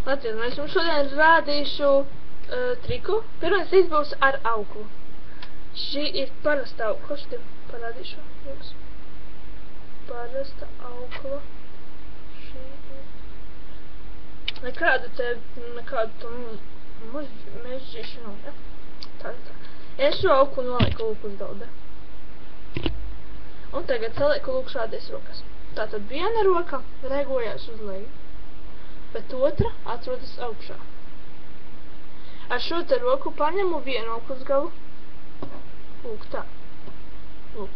Atcerieties, jums šodien rādīšu triku. Pirmais trīks būs ar auklu. Šī ir parasta aukla. Šodien parādīšu jums. Parasta aukla. Šī ir. Nekādu mežģīšu nav, ja? Tā. Es šo auklu nolieku lūk uz galda. Un tagad salieku lūk šādies rokas. Tātad viena roka regojās uz leju, bet otra atrodas augšā. Ar šo te roku paņemu vienu auklas galu. Lūk tā. Lūk.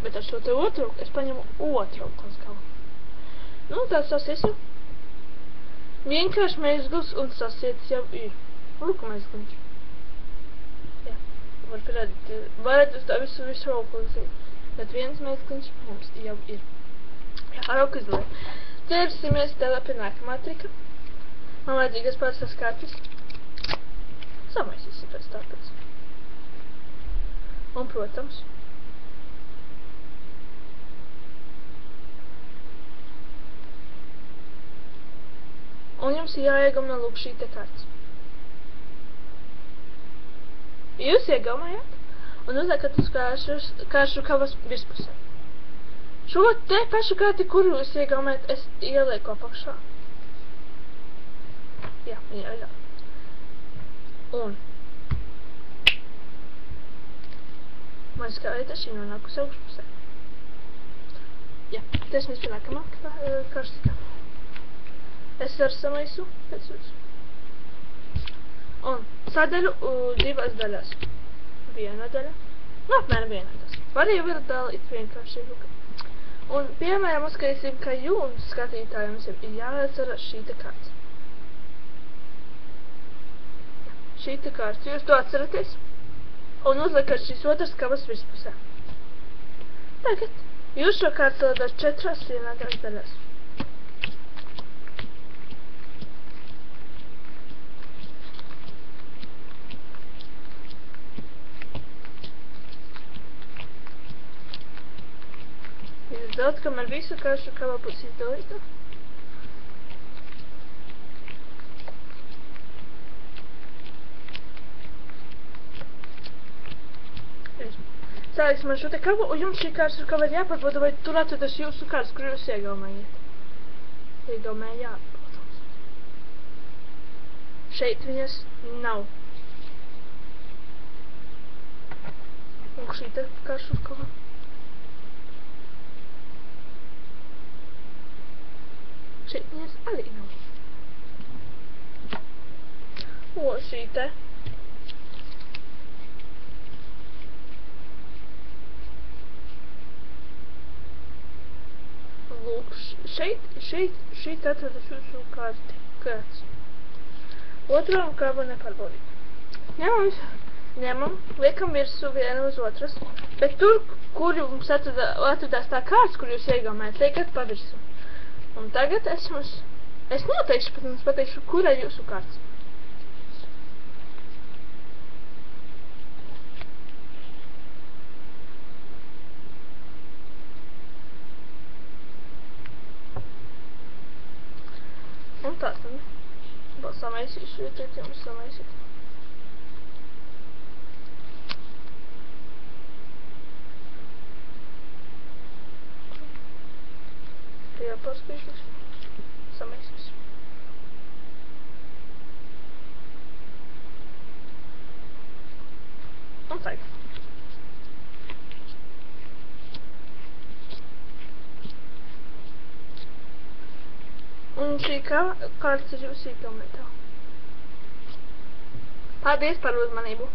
Bet ar šo te otru roku es paņemu otru auklas galu. Nu, tā sasiesim. Vienkārši mezgls un sasiets jau ir. Lūk, mezgliņš. Jā, var pierādīt. Varat uz tā visu auklas galu. Bet viens mezgliņš mums jau ir. Jā, ar auklas galu. Ķersimies tādā pie nākamā trika. Man vajadzīgas pārstas kārtas. Samaisīsim pēc tāpēc. Un, protams, un jums ir jāiegamna lūk šī te kārtas. Jūs iegamājāt un uzliekat uz kāršu kavas virspusē. Šo te pašu kārti, kuru jūs iegamājat, es ielieku apakšā. Jā. Un maziskā vieta šī nonākusi augšpusē. Jā, ķersimies pie nākamā kārsta. Es ar samaisu pēc visu. Un sadaļu divās daļās. Viena daļa. Nu, apmēram viena daļa. Var jau var dalīt vienkārši. Un, piemēram, uzskatīsim, ka jums, skatītājiem, ir jāatceras šī te kārta. Šī te kārta. Jūs to atceraties? Un uzliekat šīs otras kavas virspusē. Tagad jūs šo kārtu sadalāt 4 vienādās daļās. Jūs daudz, kamēr visu kāršu kavā būs izdalīta. Sāksim ar šo te kavu, un jums šī kārsta kava ir jāpārbauda, vai tur atrodas jūsu kārtas, kur jūs iegaumējiet. Iegaumējāt, protams. Šeit viņas nav. Un šī te kārsta kava. Šeit viņas arī nav. O, šī te. Lūk, šeit atrodas jūsu kārts. Otram kavu nepārbaudīt. Ņemam, liekam virsū vienu uz otras, bet tur, kur jums atrodās tā kārts, kur jūs iegaumējat, liekat pa virsū. Un tagad es noteikšu, pat jums pateikšu, kur ir jūsu kārts. Un tā tad, vēl samaisīšu, jo tad jums samaisīt. Jā, paskīšos, samaisīšu. Un tagad. Un šī kārtas ir jūsu iegaumētā. Paldies par uzmanību!